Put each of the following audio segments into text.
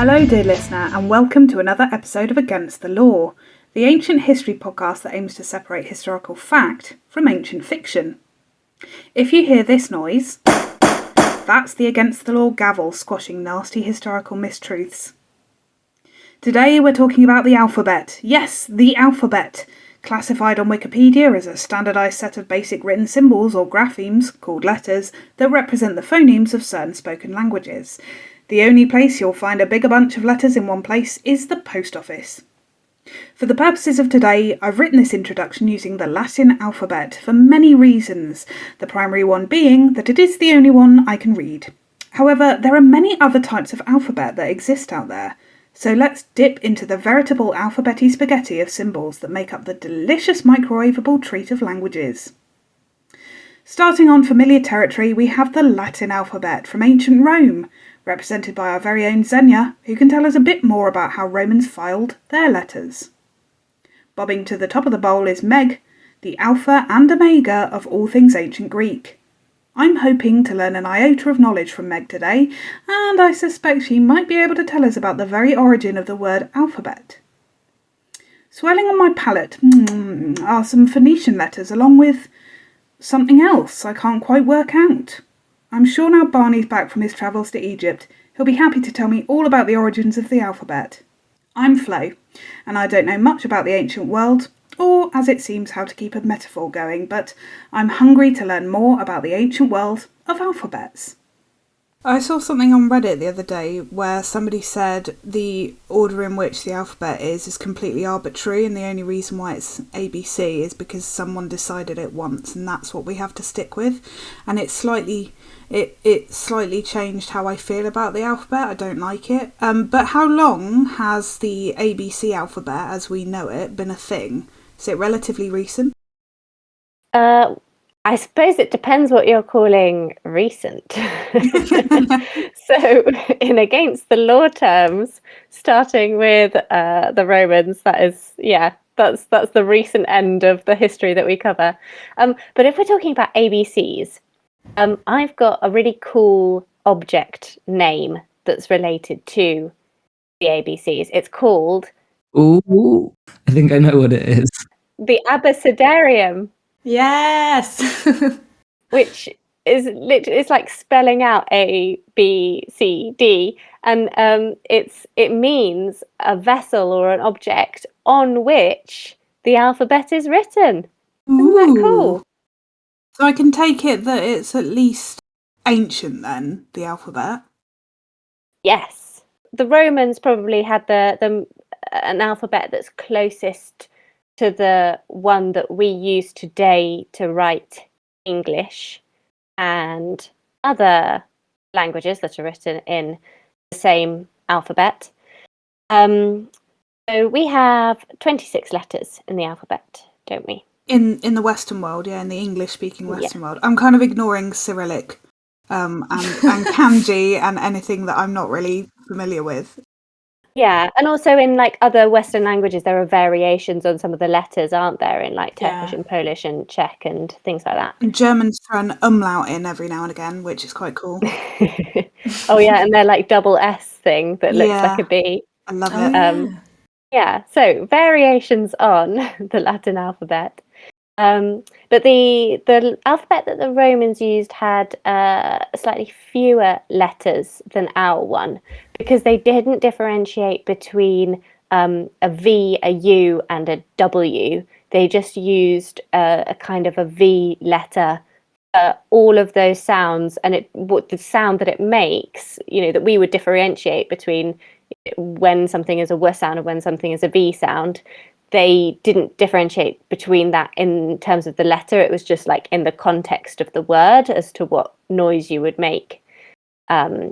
Hello, dear listener, and welcome to another episode of Against the Law, the ancient history podcast that aims to separate historical fact from ancient fiction. If you hear this noise, that's the Against the Law gavel squashing nasty historical mistruths. Today we're talking about the alphabet. Yes, the alphabet, classified on Wikipedia as a standardised set of basic written symbols or graphemes, called letters, that represent the phonemes of certain spoken languages. The only place you'll find a bigger bunch of letters in one place is the post office. For the purposes of today, I've written this introduction using the Latin alphabet for many reasons, the primary one being that it is the only one I can read. However, there are many other types of alphabet that exist out there, so let's dip into the veritable alphabet-y spaghetti of symbols that make up the delicious microwavable treat of languages. Starting on familiar territory, we have the Latin alphabet from ancient Rome, represented by our very own Zenia, who can tell us a bit more about how Romans filed their letters. Bobbing to the top of the bowl is Meg, the alpha and omega of all things ancient Greek. I'm hoping to learn an iota of knowledge from Meg today, and I suspect she might be able to tell us about the very origin of the word alphabet. Swelling on my palate are some Phoenician letters along with something else I can't quite work out. I'm sure now Barney's back from his travels to Egypt, he'll be happy to tell me all about the origins of the alphabet. I'm Flo, and I don't know much about the ancient world, or, as it seems, how to keep a metaphor going, but I'm hungry to learn more about the ancient world of alphabets. I saw something on Reddit the other day where somebody said the order in which the alphabet is completely arbitrary, and the only reason why it's ABC is because someone decided it once, and that's what we have to stick with. And it slightly changed how I feel about the alphabet. I don't like it. But how long has the ABC alphabet, as we know it, been a thing? Is it relatively recent? I suppose it depends what you're calling recent. So, in against the law terms, starting with the Romans, that's the recent end of the history that we cover. But if we're talking about ABCs, I've got a really cool object name that's related to the ABCs. It's called... Ooh, I think I know what it is. The Abecedarium. Yes! Which is literally, it's like spelling out A, B, C, D, and it means a vessel or an object on which the alphabet is written. Isn't that cool? So I can take it that it's at least ancient then, the alphabet? Yes. The Romans probably had an alphabet that's closest to the one that we use today to write English and other languages that are written in the same alphabet. So we have 26 letters in the alphabet, don't we? In the Western world, yeah, in the English-speaking Western world. I'm kind of ignoring Cyrillic and kanji and anything that I'm not really familiar with. Yeah, and also in like other Western languages, there are variations on some of the letters, aren't there? In like Turkish and Polish and Czech and things like that. And Germans throw an umlaut in every now and again, which is quite cool. Oh yeah, and they're like double S thing that looks like a B. I love it. Yeah, so variations on the Latin alphabet. But the alphabet that the Romans used had slightly fewer letters than our one, because they didn't differentiate between a V, a U, and a W. They just used a kind of a V letter for all of those sounds, and the sound that it makes, that we would differentiate between when something is a W sound and when something is a V sound. They didn't differentiate between that in terms of the letter. It was just like in the context of the word as to what noise you would make,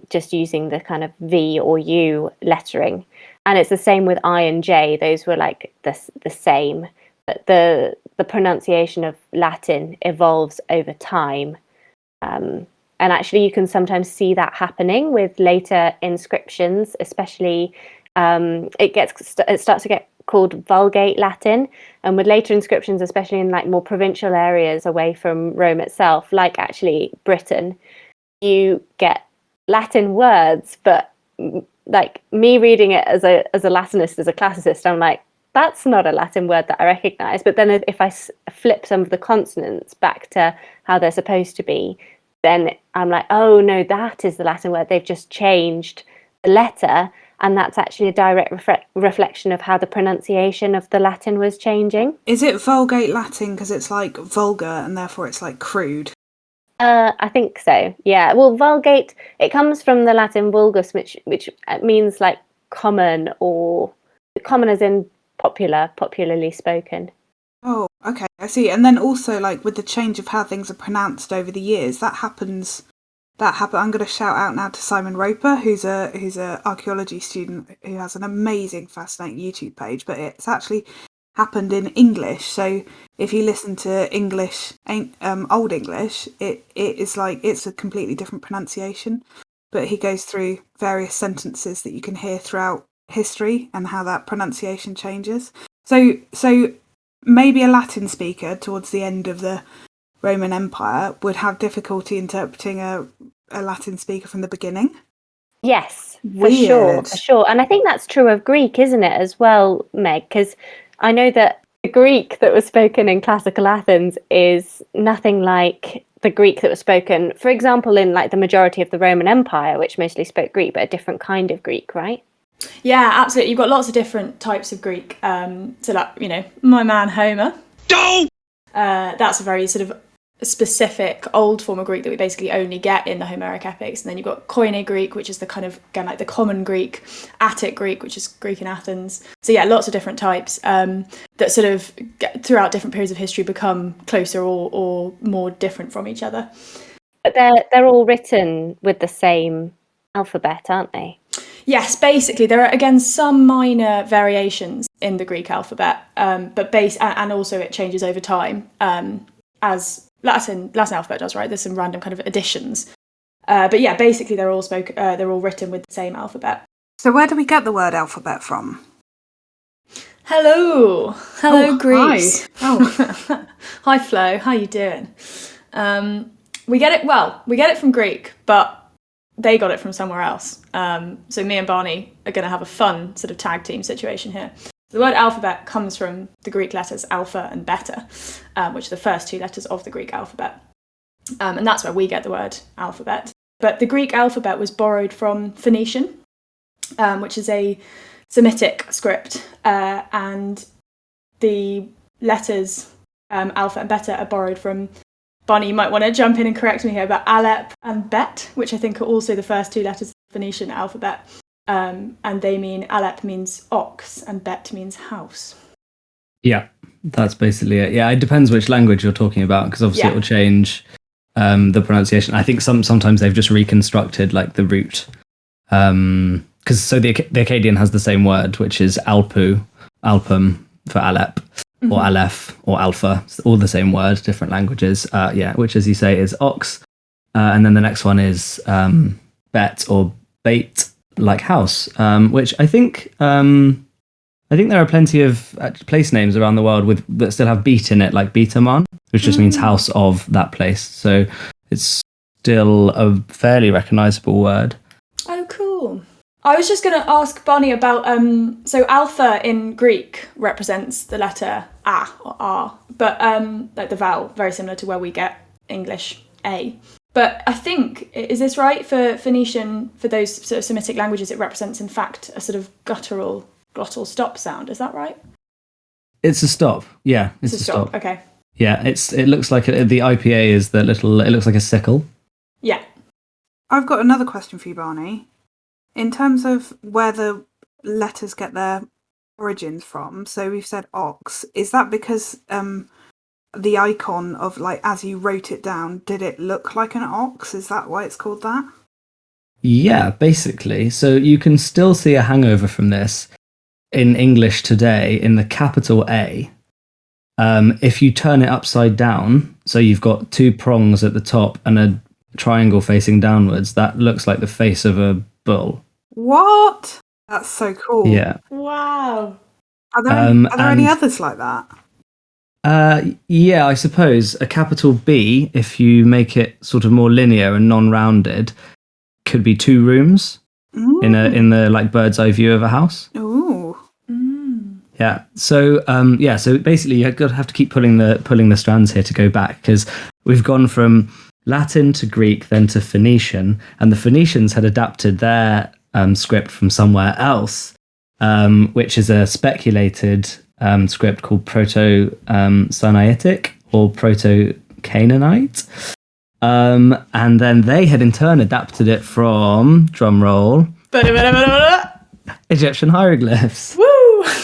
just using the kind of V or U lettering. And it's the same with I and J. Those were like the same. But the pronunciation of Latin evolves over time. And actually you can sometimes see that happening with later inscriptions, especially it starts to get called Vulgate Latin, and with later inscriptions, especially in like more provincial areas away from Rome itself, like actually Britain, you get Latin words, but like me reading it as a Latinist, as a classicist, I'm like, that's not a Latin word that I recognise. But then if I flip some of the consonants back to how they're supposed to be, then I'm like, oh no, that is the Latin word. They've just changed the letter, and that's actually a direct reflection of how the pronunciation of the Latin was changing. Is it Vulgate Latin because it's like vulgar and therefore it's like crude? I think so. Yeah. Well, Vulgate, it comes from the Latin vulgus, which means like common, or common as in popularly spoken. Oh, okay, I see. And then also, like, with the change of how things are pronounced over the years, that happens. I'm going to shout out now to Simon Roper, who's a archaeology student who has an amazing, fascinating YouTube page. But it's actually happened in English. So if you listen to English, Old English, it is like it's a completely different pronunciation. But he goes through various sentences that you can hear throughout history and how that pronunciation changes. So maybe a Latin speaker towards the end of the Roman Empire would have difficulty interpreting a Latin speaker from the beginning. Yes, for sure. And I think that's true of Greek, isn't it, as well, Meg? Because I know that the Greek that was spoken in classical Athens is nothing like the Greek that was spoken, for example, in like the majority of the Roman Empire, which mostly spoke Greek, but a different kind of Greek, right? Yeah, absolutely. You've got lots of different types of Greek. So, like, my man Homer. That's a very sort of specific old form of Greek that we basically only get in the Homeric epics. And then you've got Koine Greek, which is the kind of, again, like the common Greek, Attic Greek, which is Greek in Athens. So yeah, lots of different types that sort of throughout different periods of history become closer or more different from each other. But they're all written with the same alphabet, aren't they? Yes, basically there are again some minor variations in the Greek alphabet, but and also it changes over time as Latin alphabet does, right? There's some random kind of additions, but yeah, basically they're all written with the same alphabet. So where do we get the word alphabet from? Hello, Greece. Hi. Oh, hi Flo, how you doing? We get it from Greek, but they got it from somewhere else. So me and Barney are going to have a fun sort of tag team situation here. The word alphabet comes from the Greek letters alpha and beta, which are the first two letters of the Greek alphabet. And that's where we get the word alphabet. But the Greek alphabet was borrowed from Phoenician, which is a Semitic script. And the letters alpha and beta are borrowed from, Barney, you might want to jump in and correct me here, but Alep and Bet, which I think are also the first two letters of the Phoenician alphabet. And they mean, Alep means ox and Bet means house. Yeah, that's basically it. Yeah, it depends which language you're talking about, because obviously it will change the pronunciation. I think sometimes they've just reconstructed like the root. Because so the Akkadian has the same word, which is Alpum for Alep. Or Aleph or Alpha, it's all the same word, different languages. Which, as you say, is ox, and then the next one is bet or bait, like house. Which I think there are plenty of place names around the world that still have beat in it, like Betaman, which just means house of that place. So it's still a fairly recognisable word. Oh, cool. I was just going to ask Barney about, so alpha in Greek represents the letter A or R, but like the vowel, very similar to where we get English A. But I think, is this right, for Phoenician, for those sort of Semitic languages, it represents in fact a sort of glottal stop sound, is that right? It's a stop, yeah. It's a stop. Okay. Yeah, it looks like the IPA is it looks like a sickle. Yeah. I've got another question for you, Barney. In terms of where the letters get their origins from, so we've said ox, is that because the icon of, like, as you wrote it down, did it look like an ox? Is that why it's called that? Yeah, basically. So you can still see a hangover from this in English today in the capital A. If you turn it upside down, so you've got two prongs at the top and a triangle facing downwards, that looks like the face of a bull. What? That's so cool. Yeah. Wow. Are there any others like that? Yeah, I suppose a capital B, if you make it sort of more linear and non-rounded, could be two rooms. in the like bird's eye view of a house. Ooh. Yeah. So so basically you have to keep pulling the strands here to go back, because we've gone from Latin to Greek, then to Phoenician, and the Phoenicians had adapted their script from somewhere else, which is a speculated script called Proto-Sinaitic or Proto-Canaanite. And then they had in turn adapted it from, drum roll, Egyptian hieroglyphs. Woo!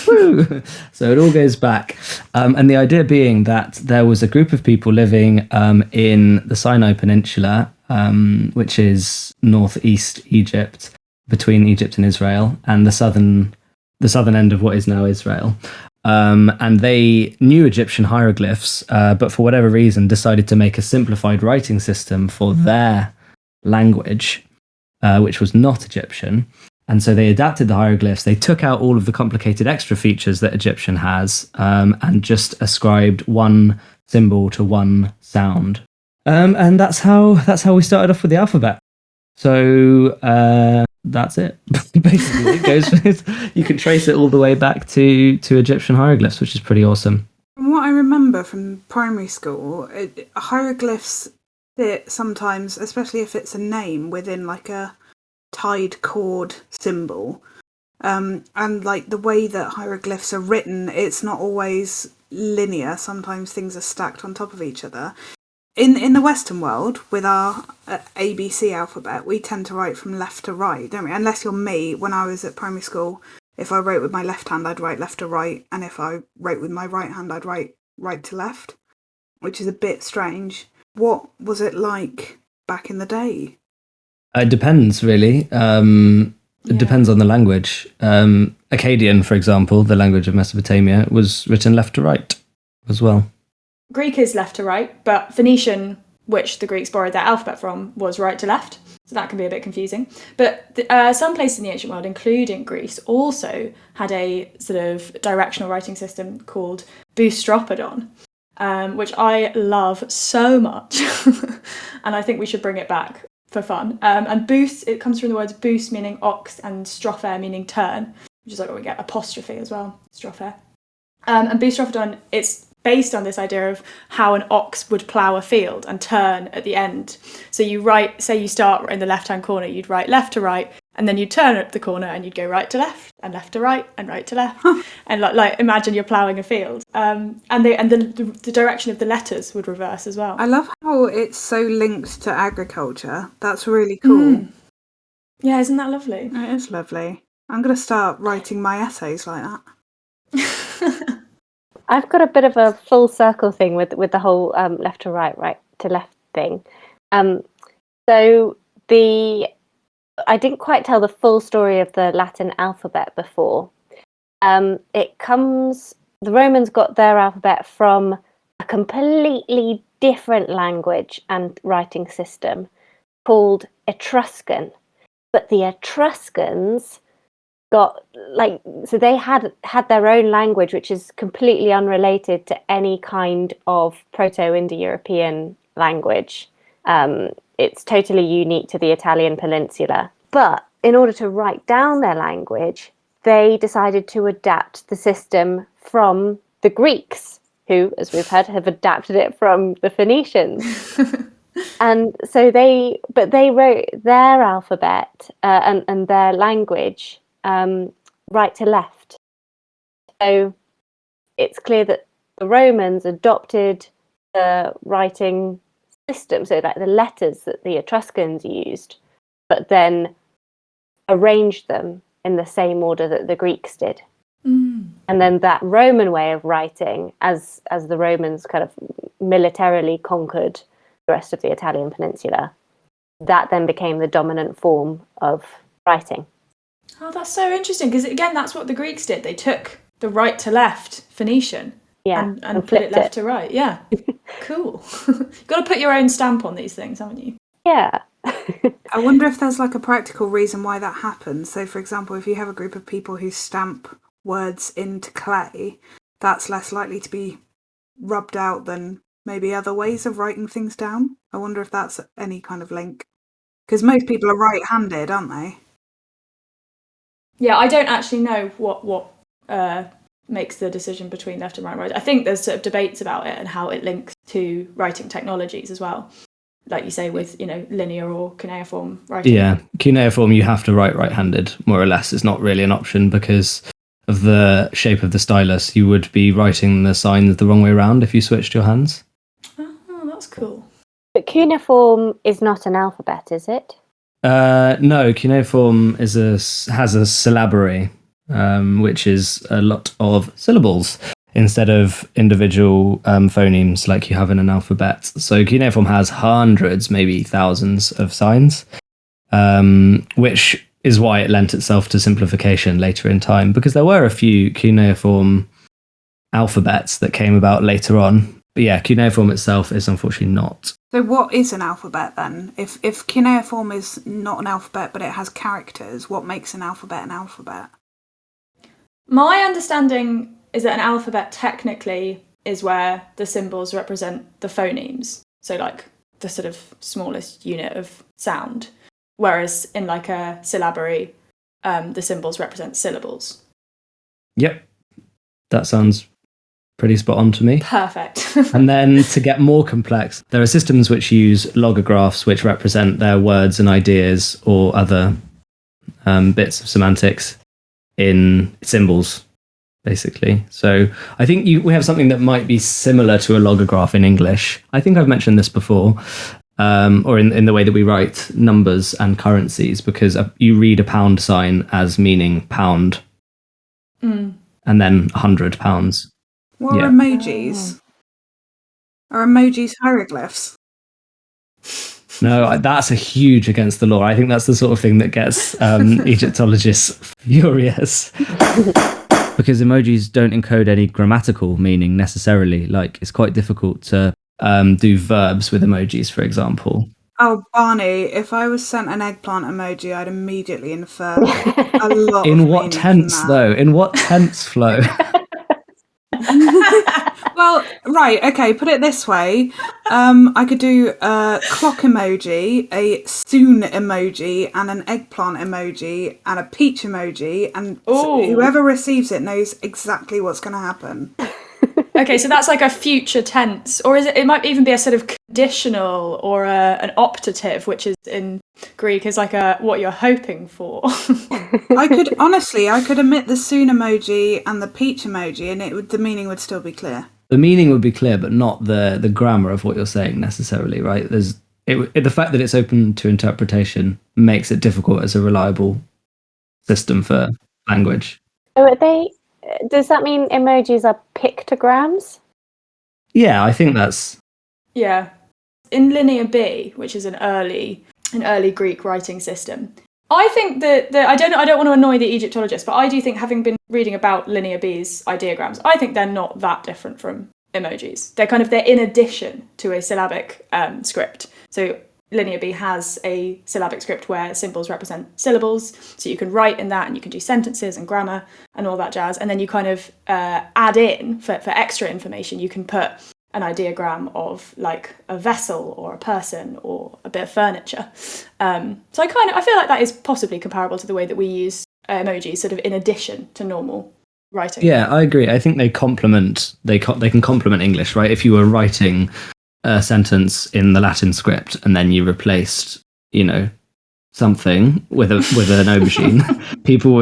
Woo! So it all goes back. And the idea being that there was a group of people living in the Sinai Peninsula, which is northeast Egypt, between Egypt and Israel, and the southern end of what is now Israel. And they knew Egyptian hieroglyphs, but for whatever reason decided to make a simplified writing system for their language, which was not Egyptian. And so they adapted the hieroglyphs. They took out all of the complicated extra features that Egyptian has, and just ascribed one symbol to one sound. And that's how we started off with the alphabet. So that's it. Basically, it goes. You can trace it all the way back to Egyptian hieroglyphs, which is pretty awesome. From what I remember from primary school, hieroglyphs fit sometimes, especially if it's a name, within like a tied chord symbol, and like the way that hieroglyphs are written, it's not always linear. Sometimes things are stacked on top of each other. In the Western world, with our ABC alphabet, we tend to write from left to right, don't we? Unless you're me. When I was at primary school, if I wrote with my left hand, I'd write left to right, and if I wrote with my right hand, I'd write right to left, which is a bit strange. What was it like back in the day? It depends, really. It depends on the language. Akkadian, for example, the language of Mesopotamia, was written left to right as well. Greek is left to right, but Phoenician, which the Greeks borrowed their alphabet from, was right to left. So that can be a bit confusing. But some places in the ancient world, including Greece, also had a sort of directional writing system called Boostropodon, which I love so much. And I think we should bring it back for fun. And boost, it comes from the words boost meaning ox and strophe meaning turn, which is like what we get apostrophe as well, strophe. And Boostropodon, it's based on this idea of how an ox would plough a field and turn at the end. So you write, say you start in the left-hand corner, you'd write left to right, and then you'd turn at the corner and you'd go right to left and left to right and right to left. And like imagine you're ploughing a field. And the direction of the letters would reverse as well. I love how it's so linked to agriculture. That's really cool. Yeah, isn't that lovely? It is lovely. I'm going to start writing my essays like that. I've got a bit of a full circle thing with the whole left to right, right to left thing. So I didn't quite tell the full story of the Latin alphabet before. The Romans got their alphabet from a completely different language and writing system called Etruscan. But the Etruscans so they had their own language, which is completely unrelated to any kind of Proto-Indo-European language. It's totally unique to the Italian peninsula. But in order to write down their language, they decided to adapt the system from the Greeks, who, as we've heard, have adapted it from the Phoenicians. And so they wrote their alphabet and their language right to left. So it's clear that the Romans adopted the writing system, so like the letters that the Etruscans used, but then arranged them in the same order that the Greeks did. And then that Roman way of writing, as the Romans kind of militarily conquered the rest of the Italian peninsula, that then became the dominant form of writing. Oh, that's so interesting, because again, that's what the Greeks did. They took the right to left Phoenician and put it left to right. Yeah. Cool. You've got to put your own stamp on these things, haven't you? Yeah. I wonder if there's like a practical reason why that happens. So, for example, if you have a group of people who stamp words into clay, that's less likely to be rubbed out than maybe other ways of writing things down. I wonder if that's any kind of link. Because most people are right-handed, aren't they? Yeah, I don't actually know what makes the decision between left and right. I think there's sort of debates about it and how it links to writing technologies as well. Like you say, with linear or cuneiform writing. Yeah, cuneiform you have to write right-handed, more or less. It's not really an option because of the shape of the stylus. You would be writing the signs the wrong way around if you switched your hands. Oh, that's cool. But cuneiform is not an alphabet, is it? No, cuneiform has a syllabary, which is a lot of syllables instead of individual phonemes like you have in an alphabet. So cuneiform has hundreds, maybe thousands of signs, which is why it lent itself to simplification later in time, because there were a few cuneiform alphabets that came about later on. But yeah, cuneiform itself is unfortunately not. So what is an alphabet then? If cuneiform is not an alphabet but it has characters, what makes an alphabet an alphabet? My understanding is that an alphabet technically is where the symbols represent the phonemes, so like the sort of smallest unit of sound, whereas in like a syllabary, the symbols represent syllables. Yep, that sounds pretty spot on to me. Perfect. And then to get more complex, there are systems which use logographs, which represent their words and ideas or other bits of semantics in symbols, basically. So I think we have something that might be similar to a logograph in English. I think I've mentioned this before, or in the way that we write numbers and currencies, because you read a pound sign as meaning pound, and then 100 pounds. What are emojis? Are emojis hieroglyphs? No, that's a huge against the law. I think that's the sort of thing that gets Egyptologists furious. Because emojis don't encode any grammatical meaning necessarily. Like, it's quite difficult to do verbs with emojis, for example. Oh, Barney, if I was sent an eggplant emoji, I'd immediately infer a lot In of what meaning tense, from that. though? In what tense, Flo? Well, right, okay, put it this way. I could do a clock emoji, a soon emoji, and an eggplant emoji, and a peach emoji, and whoever receives it knows exactly what's going to happen. Okay, so that's like a future tense, or it might even be a sort of conditional or an optative, which is in Greek is like what you're hoping for. I could omit the soon emoji and the peach emoji, and the meaning would still be clear. The meaning would be clear, but not the grammar of what you're saying necessarily, right? The fact that it's open to interpretation makes it difficult as a reliable system for language. So does that mean emojis are pictograms? Yeah, I think that's... Yeah. In Linear B, which is an early Greek writing system, I think that I don't want to annoy the Egyptologists, but I do think, having been reading about Linear B's ideograms, I think they're not that different from emojis. They're in addition to a syllabic script. So Linear B has a syllabic script where symbols represent syllables, so you can write in that and you can do sentences and grammar and all that jazz, and then you kind of add in, for extra information, you can put an ideogram of like a vessel or a person or a bit of furniture. So I feel like that is possibly comparable to the way that we use emojis, sort of in addition to normal writing. Yeah, I agree. I think they can complement English, right? If you were writing a sentence in the Latin script and then you replaced, something with an aubergine, people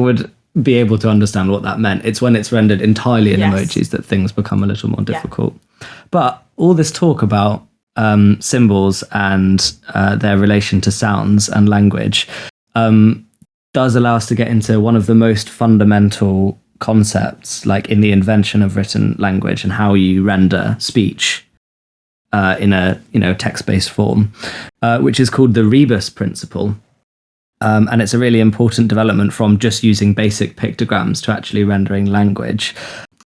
would be able to understand what that meant. It's when it's rendered entirely in emojis that things become a little more difficult. Yeah. But all this talk about symbols and their relation to sounds and language does allow us to get into one of the most fundamental concepts, like in the invention of written language and how you render speech in a text-based form, which is called the Rebus Principle. And it's a really important development from just using basic pictograms to actually rendering language.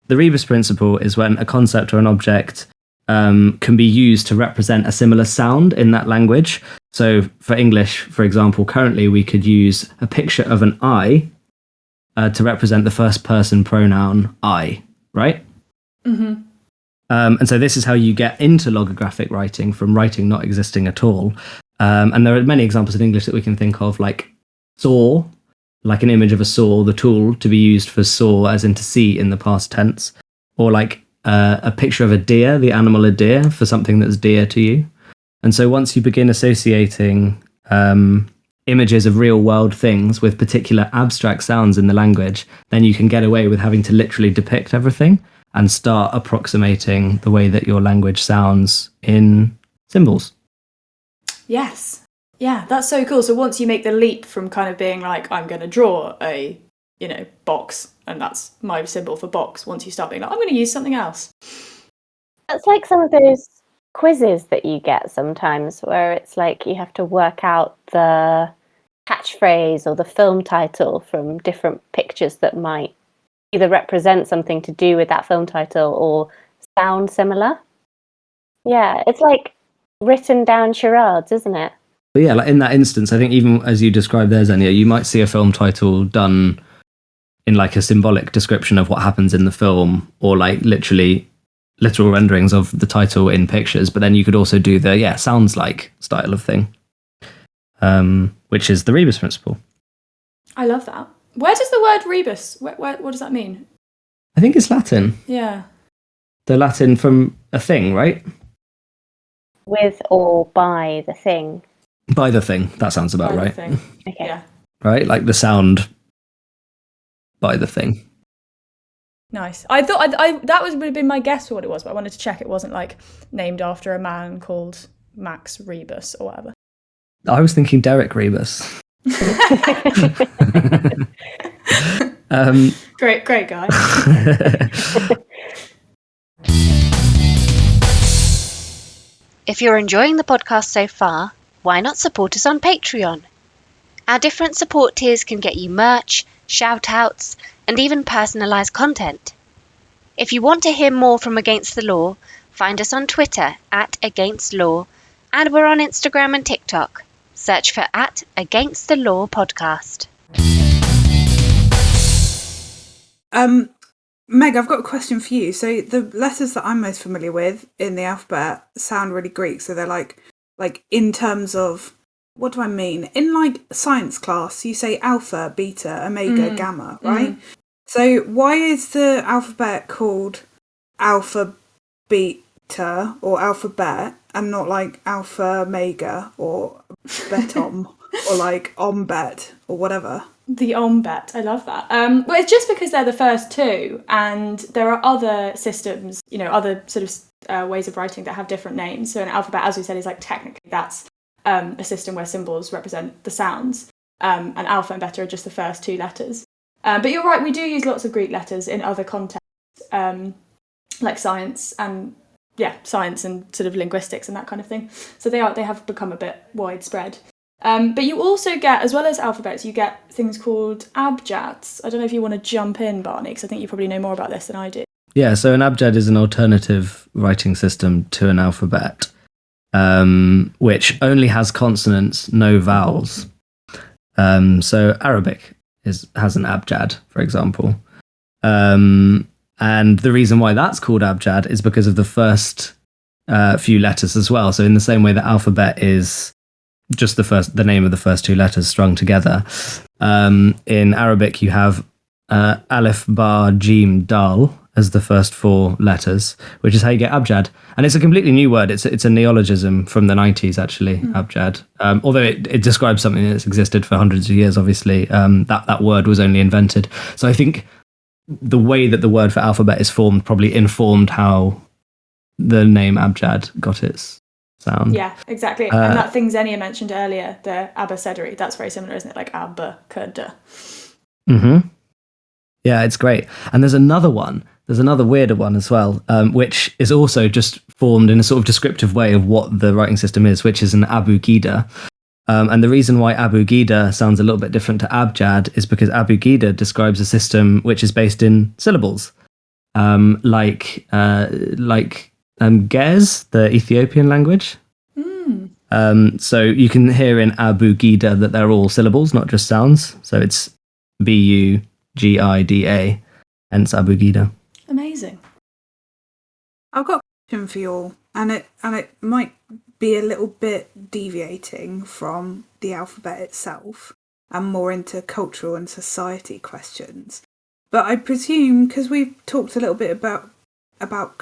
The Rebus Principle is when a concept or an object can be used to represent a similar sound in that language. So for English, for example, currently we could use a picture of an I to represent the first person pronoun I, right? Mm-hmm. And so this is how you get into logographic writing from writing not existing at all. And there are many examples in English that we can think of, like saw like an image of a saw, the tool to be used for saw, as in to see in the past tense, or like a picture of a deer, the animal a deer, for something that's dear to you. And so once you begin associating images of real world things with particular abstract sounds in the language, then you can get away with having to literally depict everything and start approximating the way that your language sounds in symbols. Yes. Yeah, that's so cool. So once you make the leap from kind of being like, I'm going to draw a, box, and that's my symbol for box, once you start being like, I'm going to use something else. That's like some of those quizzes that you get sometimes where it's like you have to work out the catchphrase or the film title from different pictures that might either represent something to do with that film title or sound similar. Yeah, it's like written down charades, isn't it? But yeah, like in that instance, I think even as you described there, Zenia, you might see a film title done in like a symbolic description of what happens in the film, or like literal renderings of the title in pictures. But then you could also do the sounds like style of thing, which is the Rebus Principle. I love that. Where does the word rebus, what does that mean? I think it's Latin. Yeah. The Latin from a thing, right? With or by the thing. By the thing. That sounds about By the right. thing. Okay. Yeah. Right? Like the sound by the thing. Nice. I thought that would have been my guess for what it was, but I wanted to check it wasn't like named after a man called Max Rebus or whatever. I was thinking Derek Rebus. Great guy. If you're enjoying the podcast so far, why not support us on Patreon? Our different support tiers can get you merch, shout-outs, and even personalised content. If you want to hear more from Against the Law, find us on Twitter @AgainstLaw, and we're on Instagram and TikTok. Search for @AgainstTheLaw Podcast. Meg, I've got a question for you. So the letters that I'm most familiar with in the alphabet sound really Greek. So they're like in terms of, what do I mean? In like science class, you say alpha, beta, omega, gamma, right? So why is the alphabet called alpha, beta, or alphabet, and not like alpha, mega, or betom, or like ombet, or whatever? The ombet, I love that. Well, it's just because they're the first two, and there are other systems, other sort of ways of writing that have different names. So an alphabet, as we said, is like technically that's a system where symbols represent the sounds, and alpha and beta are just the first two letters. But you're right, we do use lots of Greek letters in other contexts, like science and sort of linguistics and that kind of thing. So they have become a bit widespread. But you also get, as well as alphabets, you get things called abjads. I don't know if you want to jump in, Barney, because I think you probably know more about this than I do. Yeah, so an abjad is an alternative writing system to an alphabet, which only has consonants, no vowels. So Arabic has an abjad, for example. And the reason why that's called abjad is because of the first few letters as well. So in the same way that alphabet is just the name of the first two letters strung together, in Arabic you have Alif, Ba, Jim, Dal as the first four letters, which is how you get abjad. And it's a completely new word. It's a neologism from the 90s, actually, abjad. Although it describes something that's existed for hundreds of years, obviously. That word was only invented. So I think the way that the word for alphabet is formed probably informed how the name abjad got its sound. Yeah, exactly. And that thing Zenia mentioned earlier, the abecedary, that's very similar, isn't it? Like abacada. Mm-hmm. Yeah, it's great. And there's another weirder one as well, which is also just formed in a sort of descriptive way of what the writing system is, which is an abugida. And the reason why abugida sounds a little bit different to abjad is because abugida describes a system which is based in syllables, like Gez, the Ethiopian language. So you can hear in abugida that they're all syllables, not just sounds. So it's Bugida, hence abugida. Amazing. I've got a question for you all, and it might be a little bit deviating from the alphabet itself. and more into cultural and society questions. But I presume, because we've talked a little bit about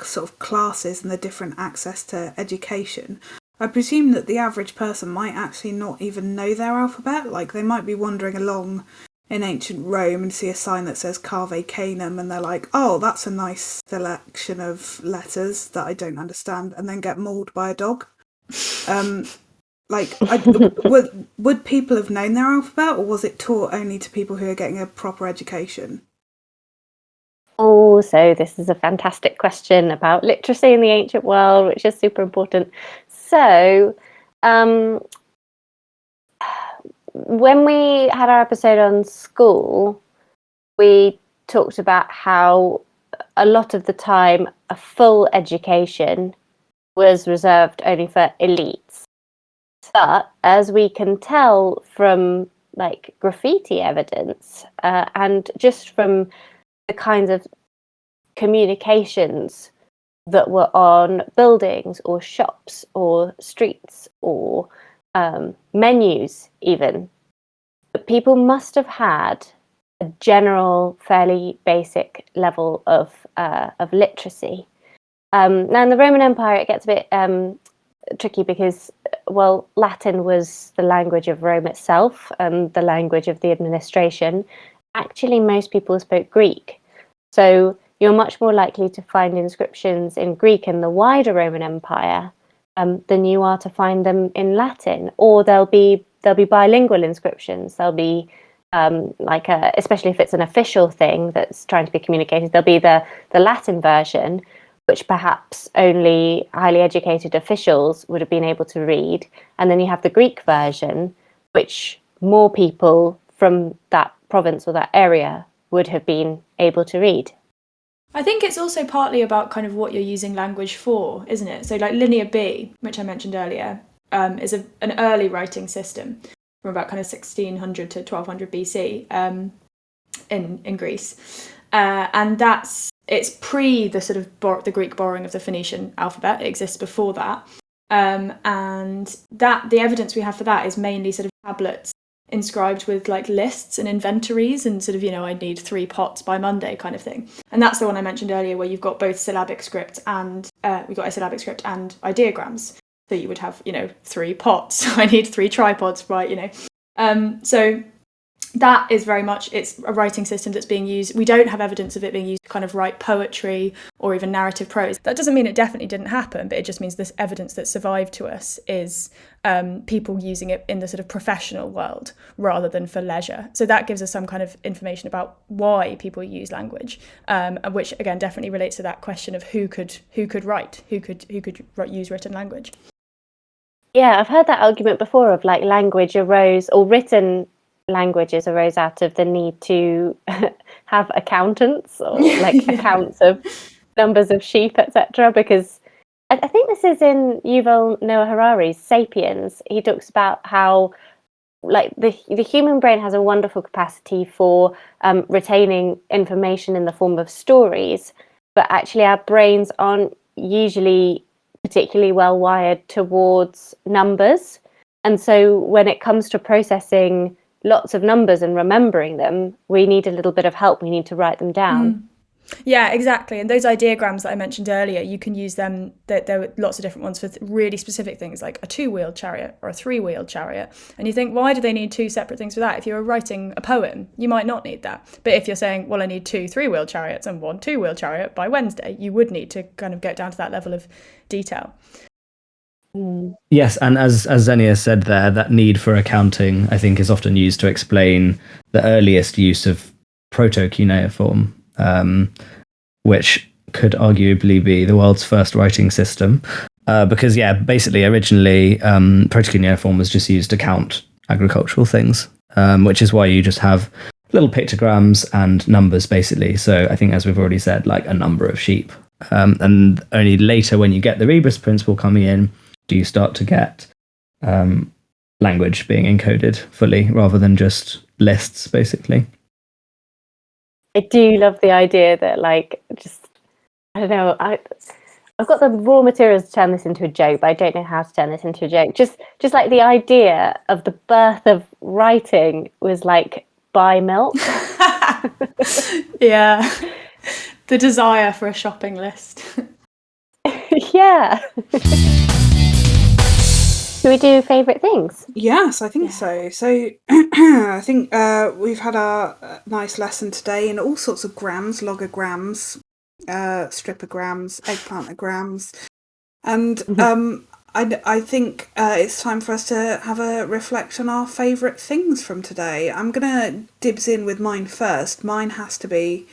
sort of classes and the different access to education, I presume that the average person might actually not even know their alphabet. Like, they might be wandering along in ancient Rome and see a sign that says Cave Canem, and they're like, oh, that's a nice selection of letters that I don't understand, and then get mauled by a dog. Would people have known their alphabet, or was it taught only to people who are getting a proper education? Oh, so this is a fantastic question about literacy in the ancient world, which is super important. So, when we had our episode on school, we talked about how a lot of the time a full education was reserved only for elites. But as we can tell from like graffiti evidence and just from the kinds of communications that were on buildings or shops or streets or menus even, people must have had a general, fairly basic level of literacy. Now in the Roman Empire it gets a bit tricky because, well, Latin was the language of Rome itself and the language of the administration. Actually, most people spoke Greek. So you're much more likely to find inscriptions in Greek in the wider Roman Empire than you are to find them in Latin. Or there'll be bilingual inscriptions. There'll be especially if it's an official thing that's trying to be communicated, there'll be the Latin version, which perhaps only highly educated officials would have been able to read. And then you have the Greek version, which more people from that province or that area would have been able to read. I think it's also partly about kind of what you're using language for, isn't it? So like Linear B, which I mentioned earlier, is an early writing system from about kind of 1600 to 1200 BC in Greece. And it's pre the sort of the Greek borrowing of the Phoenician alphabet. It exists before that. And that the evidence we have for that is mainly sort of tablets inscribed with like lists and inventories and sort of, I need 3 pots by Monday kind of thing. And that's the one I mentioned earlier where you've got both syllabic script and we've got a syllabic script and ideograms. So you would have, 3 pots. I need 3 tripods, right? So that is very much, it's a writing system that's being used. We don't have evidence of it being used to kind of write poetry or even narrative prose. That doesn't mean it definitely didn't happen, but it just means this evidence that survived to us is people using it in the sort of professional world rather than for leisure. So that gives us some kind of information about why people use language, which again definitely relates to that question of who could write, who could use written language. Yeah, I've heard that argument before of like language arose, or written languages arose out of the need to have accountants or like accounts of numbers of sheep, etc. Because I think this is in Yuval Noah Harari's *Sapiens*. He talks about how like the human brain has a wonderful capacity for retaining information in the form of stories, but actually our brains aren't usually particularly well wired towards numbers. And so when it comes to processing lots of numbers and remembering them, we need a little bit of help. We need to write them down. Yeah, exactly. And those ideograms that I mentioned earlier, you can use them. There were lots of different ones for really specific things, like a 2-wheeled chariot or a 3-wheeled chariot. And you think, why do they need 2 separate things for that? If you were writing a poem, you might not need that. But if you're saying, well, I need 2 3-wheeled chariots and 1 2-wheeled chariot by Wednesday, you would need to kind of get down to that level of detail. Yes, and as Zenia said there, that need for accounting, I think, is often used to explain the earliest use of proto-cuneiform, which could arguably be the world's first writing system. Because, basically, originally, proto-cuneiform was just used to count agricultural things, which is why you just have little pictograms and numbers, basically. So I think, as we've already said, like a number of sheep. And only later, when you get the Rebus Principle coming in, do you start to get language being encoded fully rather than just lists, basically. I do love the idea that, like, just, I don't know, I've got the raw materials to turn this into a joke, but I don't know how to turn this into a joke. Just like the idea of the birth of writing was like buy milk. Yeah. The desire for a shopping list. Yeah. Should we do favourite things? Yes, I think so. So I think we've had our nice lesson today in all sorts of grams, logograms, stripograms, eggplantograms. And I think it's time for us to have a reflect on our favourite things from today. I'm going to dibs in with mine first. Mine has to be,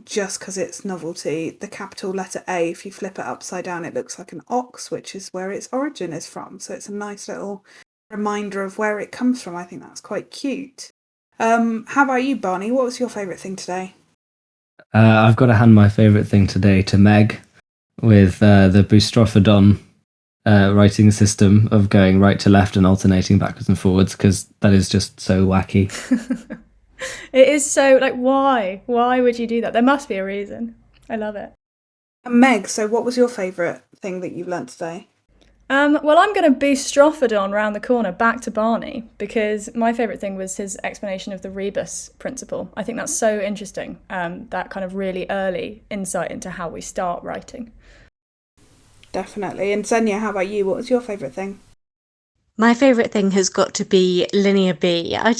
just because it's novelty, the capital letter A. If you flip it upside down, it looks like an ox, which is where its origin is from. So it's a nice little reminder of where it comes from. I think that's quite cute. How about you, Barney? What was your favourite thing today? I've got to hand my favourite thing today to Meg with the Boostropodon writing system of going right to left and alternating backwards and forwards, because that is just so wacky. It is so, like, why? Why would you do that? There must be a reason. I love it. And Meg, so what was your favourite thing that you've learnt today? Well, I'm going to Boostropodon round the corner back to Barney, because my favourite thing was his explanation of the Rebus Principle. I think that's so interesting, that kind of really early insight into how we start writing. Definitely. And Zenia, how about you? What was your favourite thing? My favourite thing has got to be Linear B. I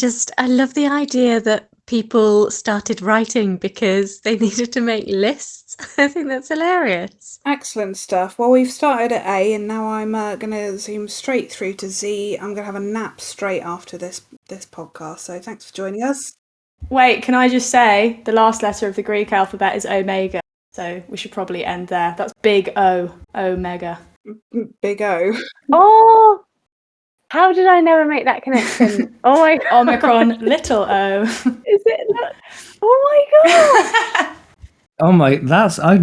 love the idea that people started writing because they needed to make lists. I think that's hilarious. Excellent stuff. Well, we've started at A, and now I'm going to zoom straight through to Z. I'm going to have a nap straight after this podcast, so thanks for joining us. Wait, can I just say the last letter of the Greek alphabet is omega, so we should probably end there. That's big O, omega. Big O. Oh, how did I never make that connection? Oh my God. Omicron, little O. Is it not? Oh my God. Oh my, that's I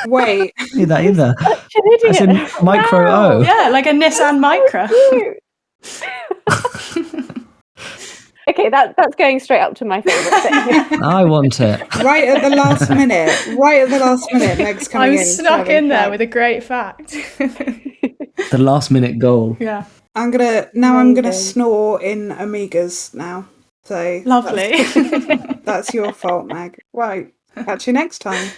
Wait. knew that either. Such an idiot. As in micro Wow. O. Yeah, like a Nissan Micra. Okay, that's going straight up to my favourite thing. I want it. Right at the last minute, Meg's coming in. I'm snuck in there with a great fact. The last minute goal. Yeah. I'm gonna Amazing. snore in Amigas now. So Lovely. That's your fault, Meg. Right. Catch you next time.